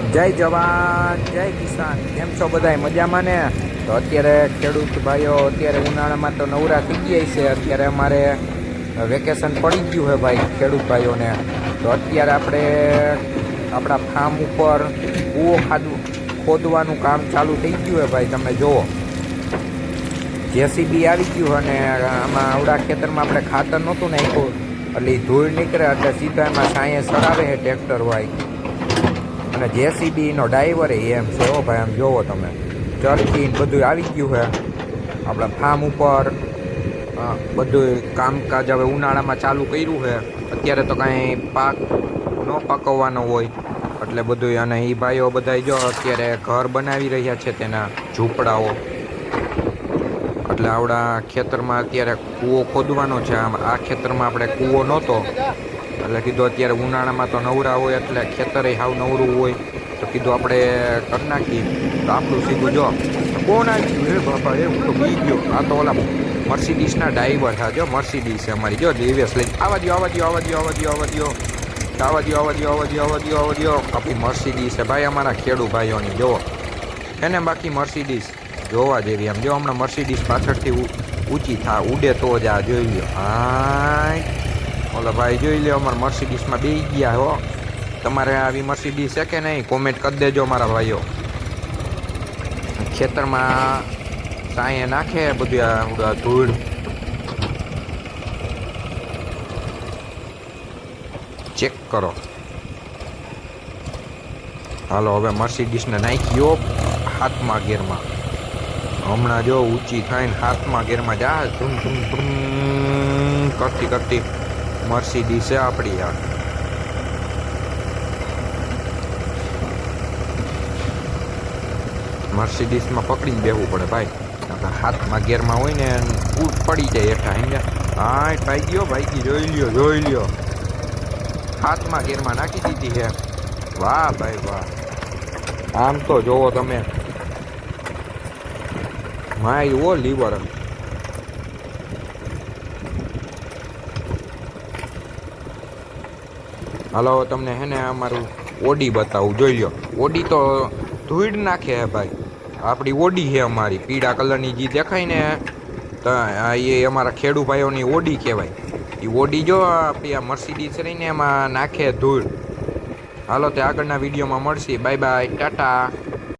જય જવાન જય કિસાન, કેમ છો બધાય મજામાં ને? તો અત્યારે ખેડૂત ભાઈઓ અત્યારે ઉનાળામાં તો નવરા થઈ ગયા છે. અત્યારે અમારે વેકેશન પડી ગયું છે ભાઈ ખેડૂત ભાઈઓને. તો અત્યારે આપણે આપણા ફાર્મ ઉપર કૂવો ખોદવાનું કામ ચાલુ થઈ ગયું છે ભાઈ. તમે જુઓ, જેસીબી આવી ગયું અને આમાં આવડા ખેતરમાં આપણે ખાતર નહોતું નાખ્યું એટલે ધૂળ નીકળે એટલે સીધા એમાં સાંયે સડાવે છે ટ્રેક્ટર ભાઈ. અને જેસીબીનો ડ્રાઈવર એમ છે હો ભાઈ. આમ જોવો તમે, ચરખી બધું આવી ગયું છે આપણા ફાર્મ ઉપર. બધું કામકાજ હવે ઉનાળામાં ચાલુ કર્યું છે. અત્યારે તો કાંઈ પાક ન પકવવાનો હોય એટલે બધું. અને એ ભાઈઓ બધા જો અત્યારે ઘર બનાવી રહ્યા છે, તેના ઝૂંપડાઓ. એટલે આવડા ખેતરમાં અત્યારે કૂવો ખોદવાનો છે. આ ખેતરમાં આપણે કૂવો નહોતો એટલે કીધું અત્યારે ઉનાળામાં તો નવરા હોય એટલે ખેતરે હાવ નવરું હોય તો કીધું આપણે કરી નાખીએ. તો આપણું સીધું જો કોણ આવી ગયું? હે બાપા, એ હું તો બી ગયો. આ તો ઓલા મર્સિડીસના ડ્રાઈવર છે. જો મર્સિડીસ છે અમારી. જો દિવ્યેશ લઈને આવા દો આપણી મર્સિડીસ છે ભાઈ, અમારા ખેડૂત ભાઈઓની. જુઓ એને બાકી મર્સિડીસ જોવા જેવી. આમ જો હમણાં મર્સિડીસ પાછળથી ઊંચી ઉડે તો જ આ જોઈ લ્યો. હા ઓલા ભાઈ જોઈ લ્યો, અમારા મર્સિડીસમાં બેસી ગયા હો. તમારે આવી મર્સિડીસ છે કે નહીં? કોમેન્ટ કરી દેજો મારા ભાઈઓ. ખેતરમાં સાંયે નાખે બધું ધૂળ. ચેક કરો. હાલો હવે મર્સિડીસને નાખ્યો હાથમાં ગેરમાં. હમણાં જો ઊંચી થઈને હાથમાં ગેરમાં જા ધૂમ ધૂમ ધૂમ કરતી કરતી મર્સિડીસ છે આપણી. યાર મર્સિડીસમાં પકડીને બેસવું પડે ભાઈ. હાથમાં ગેરમાં હોય ને પડી જાય હેઠા. અહીંયા હા ભાઈ જોઈ લ્યો. હાથમાં ગેરમાં નાખી દીધી છે. વાહ ભાઈ વાહ. આમ તો જોવો તમે, માય ઓ લીવર. હાલો તમને હે ને અમારું ઓડી બતાવું. જોઈ લો, ઓડી તો ધૂળ નાખે હે ભાઈ. આપણી ઓડી છે અમારી, પીળા કલરની જે દેખાય ને તો એ અમારા ખેડૂત ભાઈઓની ઓડી કહેવાય. એ ઓડી જો આપણી આ મર્સિડીસ રહીને એમાં નાખે ધૂળ. હાલો તે આગળના વિડીયોમાં મળશે. Bye bye, Tata.